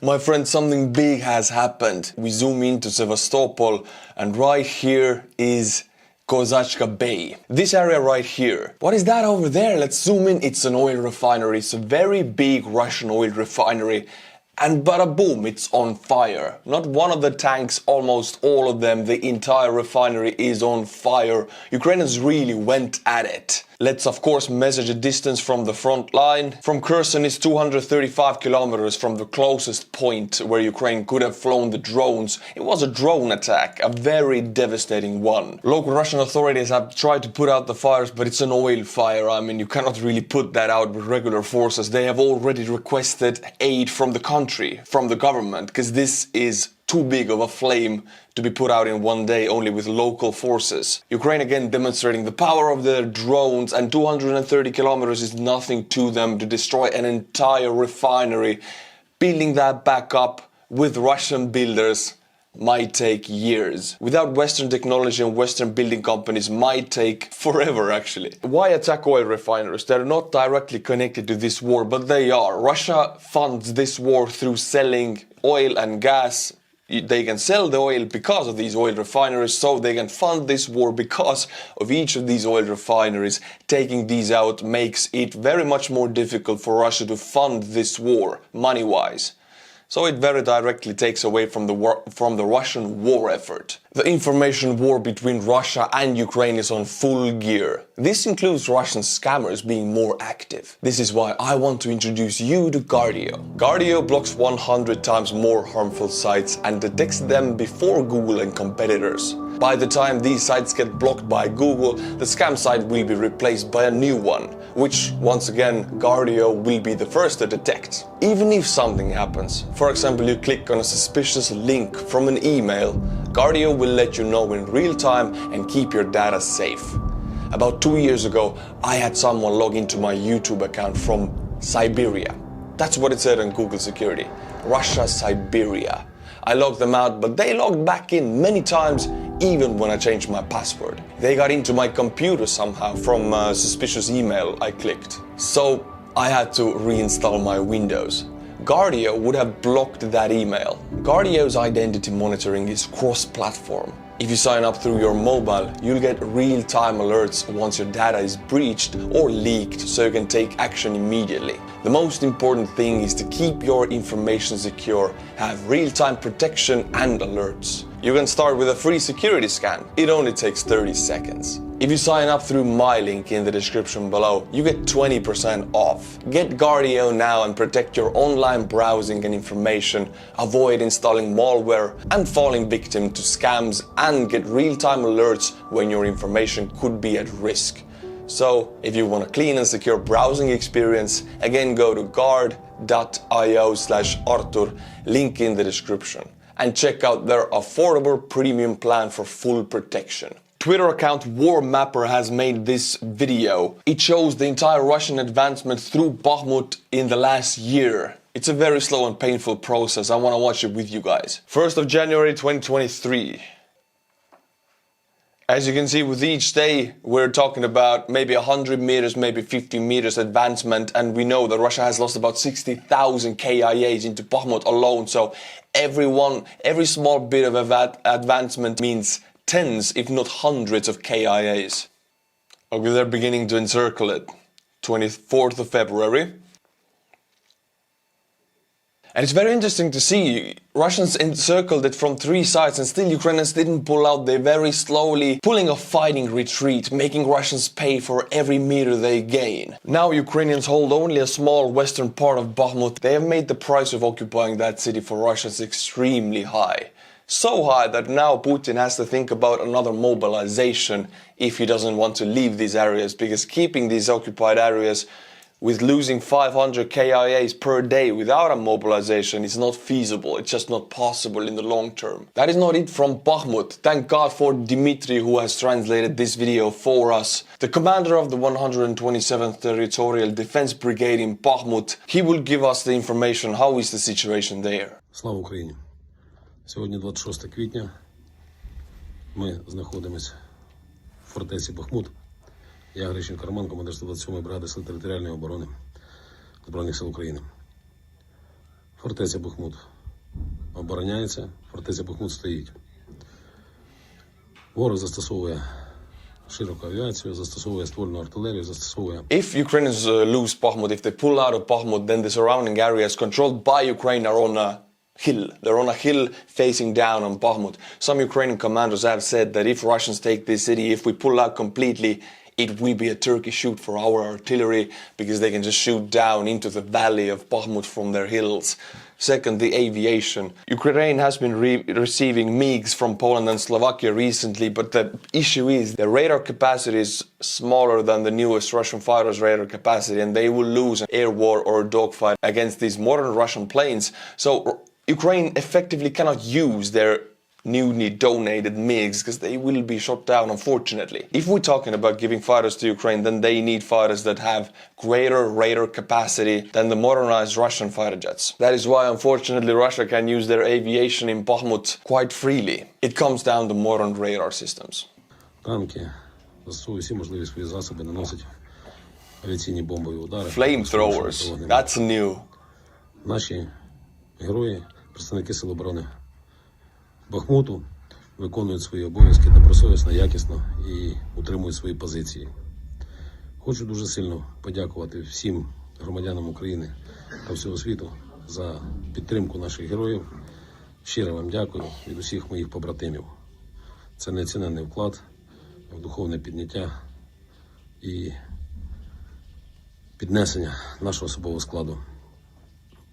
My friend, something big has happened. We zoom into Sevastopol and right here is Kozachka Bay. This area right here. What is that over there? Let's zoom in. It's an oil refinery. It's a very big Russian oil refinery. And bada boom, it's on fire. Not one of the tanks, almost all of them, the entire refinery is on fire. Ukrainians really went at it. Let's of course measure the distance from the front line. From Kherson is 235 kilometers from the closest point where Ukraine could have flown the drones. It was a drone attack, a very devastating one. Local Russian authorities have tried to put out the fires, but it's an oil fire. I mean, you cannot really put that out with regular forces. They have already requested aid from the country, from the government, because this is too big of a flame to be put out in one day only with local forces. Ukraine again demonstrating the power of their drones, and 230 kilometers is nothing to them to destroy an entire refinery. Building that back up with Russian builders might take years. Without Western technology and Western building companies might take forever actually. Why attack oil refineries? They're not directly connected to this war, but they are. Russia funds this war through selling oil and gas. They can sell the oil because of these oil refineries, so they can fund this war because of each of these oil refineries. Taking these out makes it very much more difficult for Russia to fund this war, money-wise. So it very directly takes away from the Russian war effort. The information war between Russia and Ukraine is on full gear. This includes Russian scammers being more active. This is why I want to introduce you to Guardio. Guardio blocks 100 times more harmful sites and detects them before Google and competitors. By the time these sites get blocked by Google, the scam site will be replaced by a new one, which, once again, Guardio will be the first to detect. Even if something happens, for example, you click on a suspicious link from an email, Guardio will let you know in real time and keep your data safe. About 2 years ago, I had someone log into my YouTube account from Siberia. That's what it said on Google Security. Russia, Siberia. I logged them out, but they logged back in many times, even when I changed my password. They got into my computer somehow from a suspicious email I clicked. So I had to reinstall my Windows. Guardio would have blocked that email. Guardio's identity monitoring is cross-platform. If you sign up through your mobile, you'll get real-time alerts once your data is breached or leaked, so you can take action immediately. The most important thing is to keep your information secure, have real-time protection and alerts. You can start with a free security scan. It only takes 30 seconds. If you sign up through my link in the description below, you get 20% off. Get Guardio now and protect your online browsing and information. Avoid installing malware and falling victim to scams, and get real-time alerts when your information could be at risk. So, if you want a clean and secure browsing experience, again go to guard.io/Artur, link in the description, and check out their affordable premium plan for full protection. Twitter account War Mapper has made this video. It shows the entire Russian advancement through Bahamut in the last year. It's a very slow and painful process. I want to watch it with you guys. 1st of January 2023. As you can see, with each day, we're talking about maybe 100 meters, maybe 50 meters advancement. And we know that Russia has lost about 60,000 KIAs into Bahamut alone. So every small bit of advancement means tens, if not hundreds of KIAs. Okay, they're beginning to encircle it. 24th of February. And it's very interesting to see, Russians encircled it from 3 sides and still Ukrainians didn't pull out. They're very slowly pulling a fighting retreat, making Russians pay for every meter they gain. Now Ukrainians hold only a small western part of Bahamut. They have made the price of occupying that city for Russians extremely high. So high that now Putin has to think about another mobilization if he doesn't want to leave these areas, because keeping these occupied areas with losing 500 KIAs per day without a mobilization is not feasible. It's just not possible in the long term. That is not it from Bahamut. Thank God for Dmitry, who has translated this video for us. The commander of the 127th Territorial Defense Brigade in Bahamut. He will give us the information. How is the situation there? Слава Україні! Сьогодні 26 квітня. Ми знаходимося в фортеці Бахмут. Я Грищенко Роман, командир 127-ї бригади Сил територіальної оборони Збройних сил України. Фортеця Бахмут обороняється, фортеця Бахмут стоїть. Ворог застосовує широку авіацію, застосовує ствольну артилерію, застосовує... If Ukrainians lose Bahamut, if they pull out of Bahamut, then the surrounding areas controlled by Ukraine are on a hill. They're on a hill facing down on Bahamut. Some Ukrainian commanders have said that if Russians take this city, if we pull out completely, it will be a Turkish shoot for our artillery because they can just shoot down into the valley of Bahamut from their hills. Second, the aviation. Ukraine has been receiving MiGs from Poland and Slovakia recently, but the issue is the radar capacity is smaller than the newest Russian fighters' radar capacity, and they will lose an air war or a dogfight against these modern Russian planes. So Ukraine effectively cannot use their newly donated MiGs because they will be shot down, unfortunately. If we're talking about giving fighters to Ukraine, then they need fighters that have greater radar capacity than the modernized Russian fighter jets. That is why, unfortunately, Russia can use their aviation in Bakhmut quite freely. It comes down to modern radar systems. Танки застосовують всі можливі свої засоби, наносять авіаційні бомбові удари. Flamethrowers. That's new. Наші герої, представники Сил оборони Бахмуту, виконують свої обов'язки добросовісно, якісно і утримують свої позиції. Хочу дуже сильно подякувати всім громадянам України та всього світу за підтримку наших героїв. Щиро вам дякую від усіх моїх побратимів. Це неоціненний вклад в духовне підняття і піднесення нашого особового складу.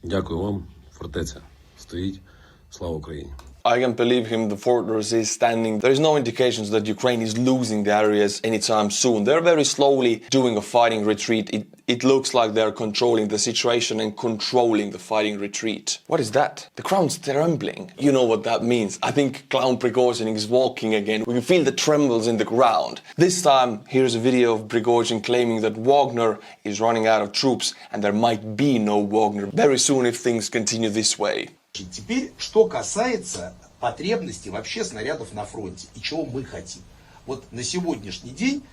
Дякую вам, фортеця стоїть. Слава Україні! I can believe him, the fortress is standing. There is no indications that Ukraine is losing the areas anytime soon. They're very slowly doing a fighting retreat. It looks like they're controlling the situation and controlling the fighting retreat. What is that? The ground's trembling. You know what that means. I think Clown Prigozhin is walking again. We can feel the trembles in the ground. This time, here's a video of Prigozhin claiming that Wagner is running out of troops and there might be no Wagner very soon if things continue this way. Теперь, что касается потребностей вообще снарядов на фронте и чего мы хотим. Вот на сегодняшний день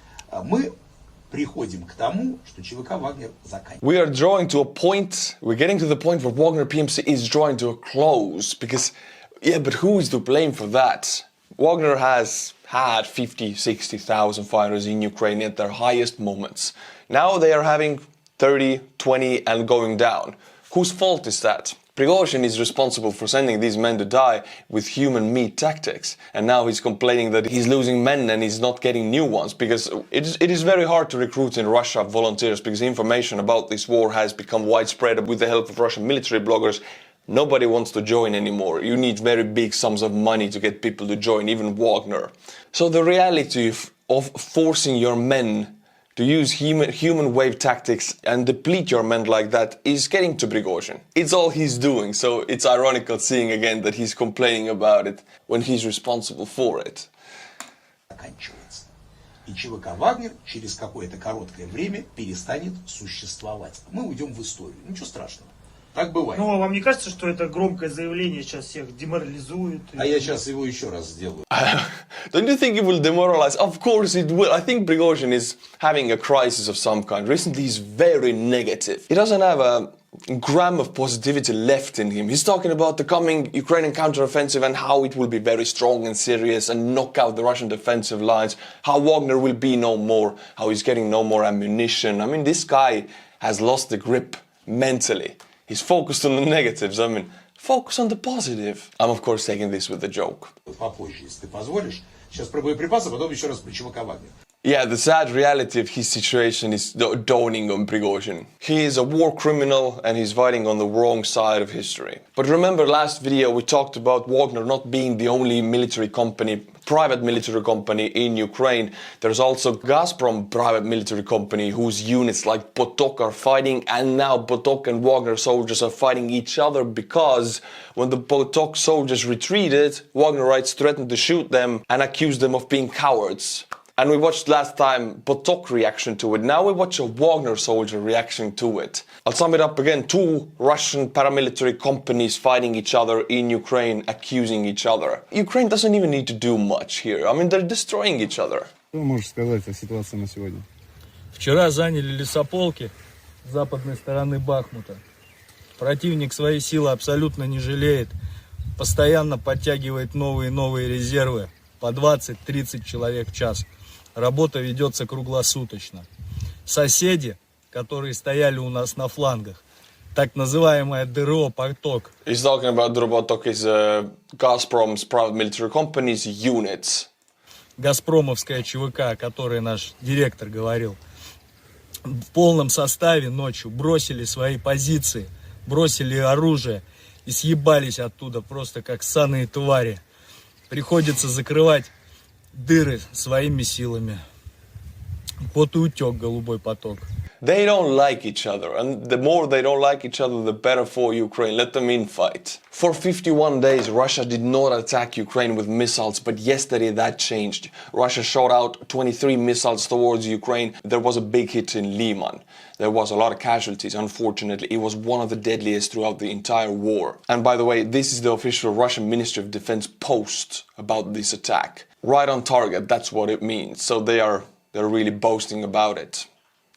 мы приходим к тому, что ЧВК «Вагнер» заканчивается. We are drawing to a point, we're getting to the point where Wagner PMC is drawing to a close because, yeah, but who is to blame for that? Wagner has had 50, 60,000 fighters in Ukraine at their highest moments. Now they are having 30, 20 and going down. Whose fault is that? Prigozhin is responsible for sending these men to die with human meat tactics. And now he's complaining that he's losing men and he's not getting new ones because it is very hard to recruit in Russia volunteers because information about this war has become widespread with the help of Russian military bloggers. Nobody wants to join anymore. You need very big sums of money to get people to join, even Wagner. So the reality of forcing your men to use human wave tactics and deplete your men like that is getting to Prigozhin. It's all he's doing, so it's ironical seeing again that he's complaining about it when he's responsible for it. Заканчивается. И ЧВК «Вагнер» через какое-то короткое время перестанет существовать. Мы уйдем в историю. Ничего страшного. Так бывает. Ну, вам не кажется, что это громкое заявление сейчас всех деморализует? А я сейчас его еще раз сделаю. Don't you think it will demoralize? Of course it will. I think Prigozhin is having a crisis of some kind. Recently he's very negative. He doesn't have a gram of positivity left in him. He's talking about the coming Ukrainian counteroffensive and how it will be very strong and serious and knock out the Russian defensive lines, how Wagner will be no more, how he's getting no more ammunition. I mean, this guy has lost the grip mentally. He's focused on the negatives. I mean, focus on the positive. I'm of course taking this with a joke. Попозже, если ты позволишь. Сейчас про боеприпасы, потом еще раз про ЧВК «Вагнер». Yeah, the sad reality of his situation is dawning on Prigozhin. He is a war criminal and he's fighting on the wrong side of history. But remember last video we talked about Wagner not being the only military company, private military company in Ukraine. There's also Gazprom private military company whose units like Potok are fighting, and now Potok and Wagner soldiers are fighting each other because when the Potok soldiers retreated, Wagnerites threatened to shoot them and accused them of being cowards. And we watched last time Potok reaction to it. Now we watch a Wagner soldier reaction to it. I'll sum it up again. Two Russian paramilitary companies fighting each other in Ukraine, accusing each other. Ukraine doesn't even need to do much here. I mean, they're destroying each other. Что можешь сказать о ситуации на сегодня? Вчера заняли лесополки с западной стороны Бахмута. Противник свои силы абсолютно не жалеет. Постоянно подтягивает новые и новые резервы. По 20-30 человек в час. Работа ведется круглосуточно. Соседи, которые стояли у нас на флангах, так называемая ДРО «Поток». He's talking about the Robotok is Gazprom's private military company's units. Газпромовская ЧВК, о которой наш директор говорил, в полном составе ночью бросили свои позиции, бросили оружие и съебались оттуда просто как ссаные твари. Приходится закрывать дыры своими силами. Вот и утек голубой поток. They don't like each other, and the more they don't like each other, the better for Ukraine. Let them infight. For 51 days, Russia did not attack Ukraine with missiles, but yesterday that changed. Russia shot out 23 missiles towards Ukraine. There was a big hit in Liman. There was a lot of casualties, unfortunately. It was one of the deadliest throughout the entire war. And by the way, this is the official Russian Ministry of Defense post about this attack. Right on target, that's what it means. So they're really boasting about it.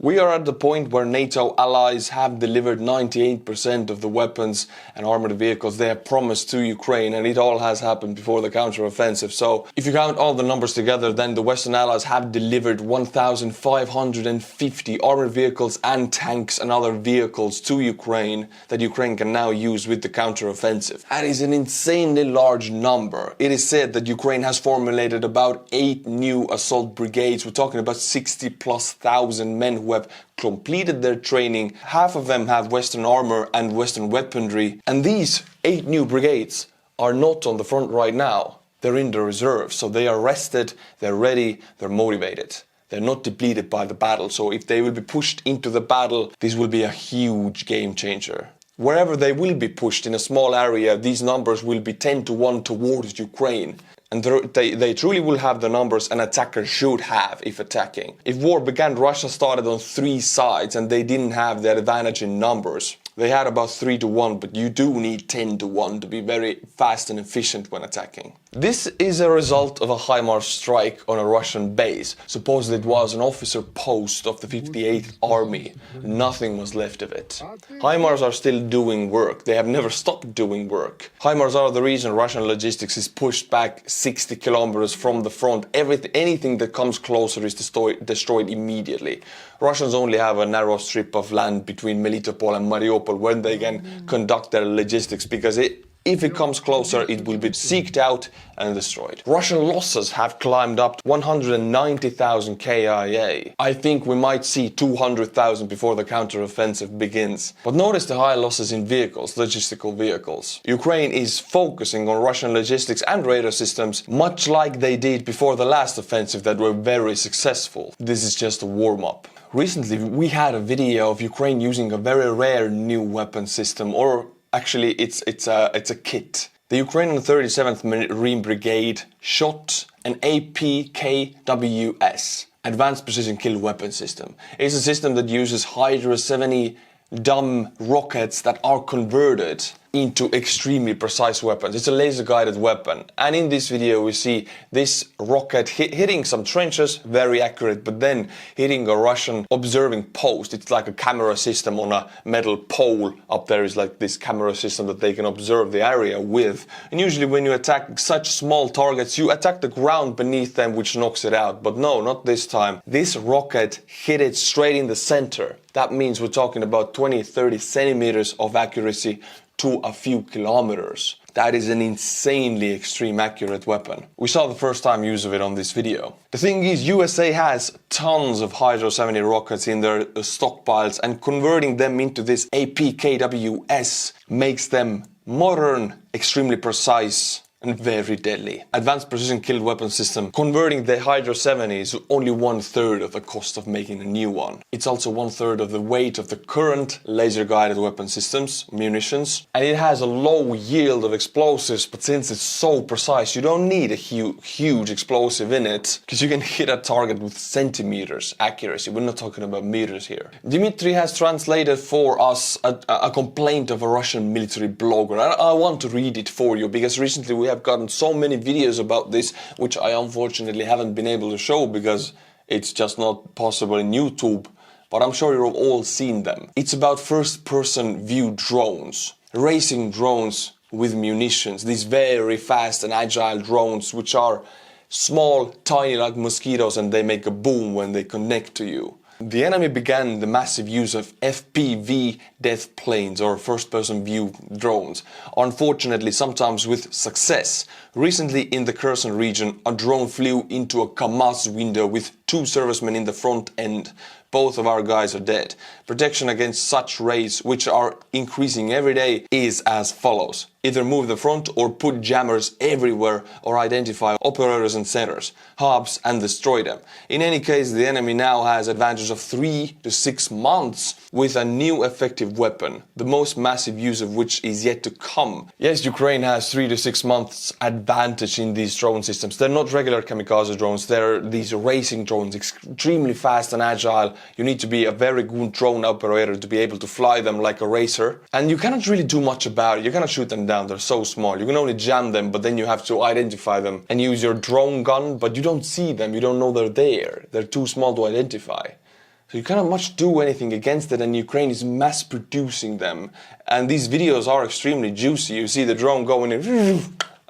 We are at the point where NATO allies have delivered 98% of the weapons and armored vehicles they have promised to Ukraine, and it all has happened before the counteroffensive. So if you count all the numbers together, then the Western allies have delivered 1,550 armored vehicles and tanks and other vehicles to Ukraine that Ukraine can now use with the counteroffensive. That is an insanely large number. It is said that Ukraine has formulated about 8 new assault brigades. We're talking about 60,000+ men who have completed their training. Half of them have Western armor and Western weaponry. And these 8 new brigades are not on the front right now. They're in the reserve. So they are rested, they're ready, they're motivated. They're not depleted by the battle. So if they will be pushed into the battle, this will be a huge game changer. Wherever they will be pushed in a small area, these numbers will be 10-1 towards Ukraine. And they truly will have the numbers an attacker should have if attacking. If war began, Russia started on 3 sides and they didn't have that advantage in numbers. They had about 3-1, but you do need 10-1 to be very fast and efficient when attacking. This is a result of a HIMARS strike on a Russian base. Supposedly it was an officer post of the 58th Army. Nothing was left of it. HIMARS are still doing work. They have never stopped doing work. HIMARS are the reason Russian logistics is pushed back 60 kilometers from the front. Anything that comes closer is destroyed immediately. Russians only have a narrow strip of land between Melitopol and Mariupol where they can conduct their logistics, because if it comes closer, it will be seeked out and destroyed. Russian losses have climbed up to 190,000 KIA. I think we might see 200,000 before the counteroffensive begins. But notice the high losses in vehicles, logistical vehicles. Ukraine is focusing on Russian logistics and radar systems, much like they did before the last offensive that were very successful. This is just a warm-up. Recently, we had a video of Ukraine using a very rare new weapon system, or actually it's a kit. The Ukrainian 37th Marine Brigade shot an APKWS, Advanced Precision Kill Weapon System. It's a system that uses Hydra 70 dumb rockets that are converted into extremely precise weapons. It's a laser-guided weapon. And in this video we see this rocket hitting some trenches, very accurate, but then hitting a Russian observing post. It's like a camera system on a metal pole. Up there is like this camera system that they can observe the area with. And usually when you attack such small targets, you attack the ground beneath them, which knocks it out. But no, not this time. This rocket hit it straight in the center. That means we're talking about 20-30 centimeters of accuracy to a few kilometers. That is an insanely extreme accurate weapon. We saw the first time use of it on this video. The thing is, USA has tons of Hydra 70 rockets in their stockpiles, and converting them into this APKWS makes them modern, extremely precise, and very deadly. Advanced Precision Kill Weapon System. Converting the Hydra 70 is only 1/3 of the cost of making a new one. It's also 1/3 of the weight of the current laser-guided weapon systems, munitions. And it has a low yield of explosives, but since it's so precise, you don't need a huge explosive in it, because you can hit a target with centimeters accuracy. We're not talking about meters here. Dmitry has translated for us a complaint of a Russian military blogger. And I want to read it for you, because recently we have gotten so many videos about this, which I unfortunately haven't been able to show because it's just not possible in YouTube. but I'm sure you've all seen them. It's about first-person view drones, racing drones with munitions, these very fast and agile drones which are small, tiny like mosquitoes, and they make a boom when they connect to you. The enemy began the massive use of FPV death planes or first-person view drones, unfortunately sometimes with success. Recently in the Kherson region, a drone flew into a Kamaz window with 2 servicemen in the front end. Both of our guys are dead. Protection against such raids, which are increasing every day, is as follows. Either move the front or put jammers everywhere or identify operators and centers, hubs, and destroy them. In any case, the enemy now has advantage of 3 to 6 months with a new effective weapon, the most massive use of which is yet to come. Yes, Ukraine has 3 to 6 months advantage in these drone systems. They're not regular kamikaze drones, they're these racing drones, extremely fast and agile. You need to be a very good drone operator to be able to fly them like a racer. And you cannot really do much about it. You cannot shoot them down, they're so small. You can only jam them, but then you have to identify them and use your drone gun, but you don't see them, you don't know they're there. They're too small to identify. So you cannot much do anything against it, and Ukraine is mass producing them. And these videos are extremely juicy. You see the drone going in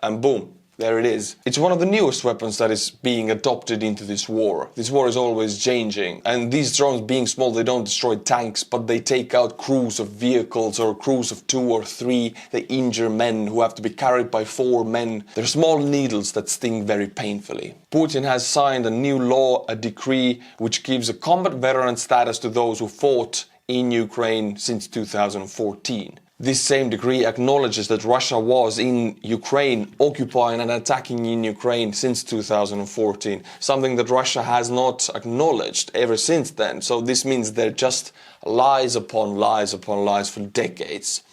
and boom. There it is. It's one of the newest weapons that is being adopted into this war. This war is always changing. And these drones being small, they don't destroy tanks, but they take out crews of vehicles or crews of 2 or 3. They injure men who have to be carried by 4 men. They're small needles that sting very painfully. Putin has signed a new law, a decree, which gives a combat veteran status to those who fought in Ukraine since 2014. This same decree acknowledges that Russia was in Ukraine, occupying and attacking in Ukraine since 2014, something that Russia has not acknowledged ever since then. So this means they're just lies upon lies upon lies for decades.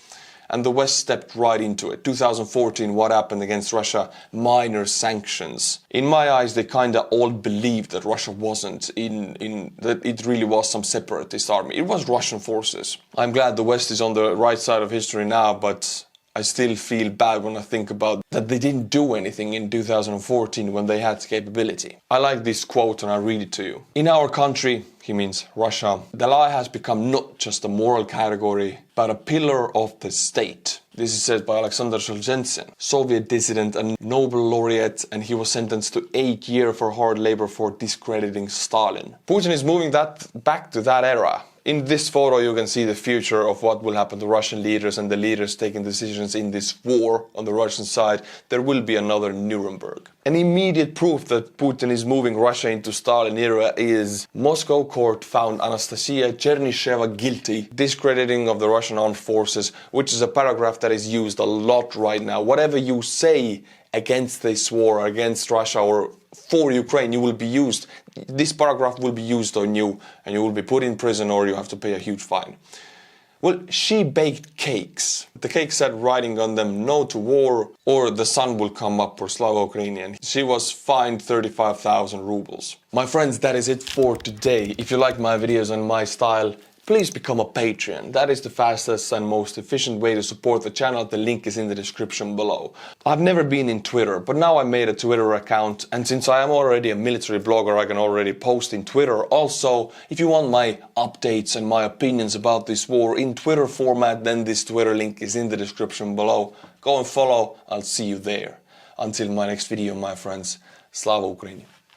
And the West stepped right into it. 2014, what happened against Russia? Minor sanctions. In my eyes, they kinda all believed that Russia wasn't that it really was some separatist army. It was Russian forces. I'm glad the West is on the right side of history now, but I still feel bad when I think about that they didn't do anything in 2014 when they had the capability. I like this quote and I read it to you. In our country, he means Russia, the lie has become not just a moral category, but a pillar of the state. This is said by Alexander Solzhenitsyn, Soviet dissident and Nobel laureate, and he was sentenced to 8 years for hard labor for discrediting Stalin. Putin is moving that back to that era. In this photo you can see the future of what will happen to Russian leaders and the leaders taking decisions in this war on the Russian side. There will be another Nuremberg. An immediate proof that Putin is moving Russia into Stalin era is Moscow court found Anastasia Chernysheva guilty, discrediting of the Russian armed forces, which is a paragraph that is used a lot right now. Whatever you say against this war, against Russia or for Ukraine, you will be used. This paragraph will be used on you and you will be put in prison or you have to pay a huge fine. Well, she baked cakes. The cakes had writing on them, no to war or the sun will come up for Slava Ukrainian. She was fined 35,000 rubles. My friends, that is it for today. If you like my videos and my style, please become a patron. That is the fastest and most efficient way to support the channel. The link is in the description below. I've never been in Twitter, but now I made a Twitter account, and since I am already a military blogger, I can already post in Twitter. Also, if you want my updates and my opinions about this war in Twitter format, then this Twitter link is in the description below. Go and follow, I'll see you there. Until my next video, my friends, Slava Ukraini.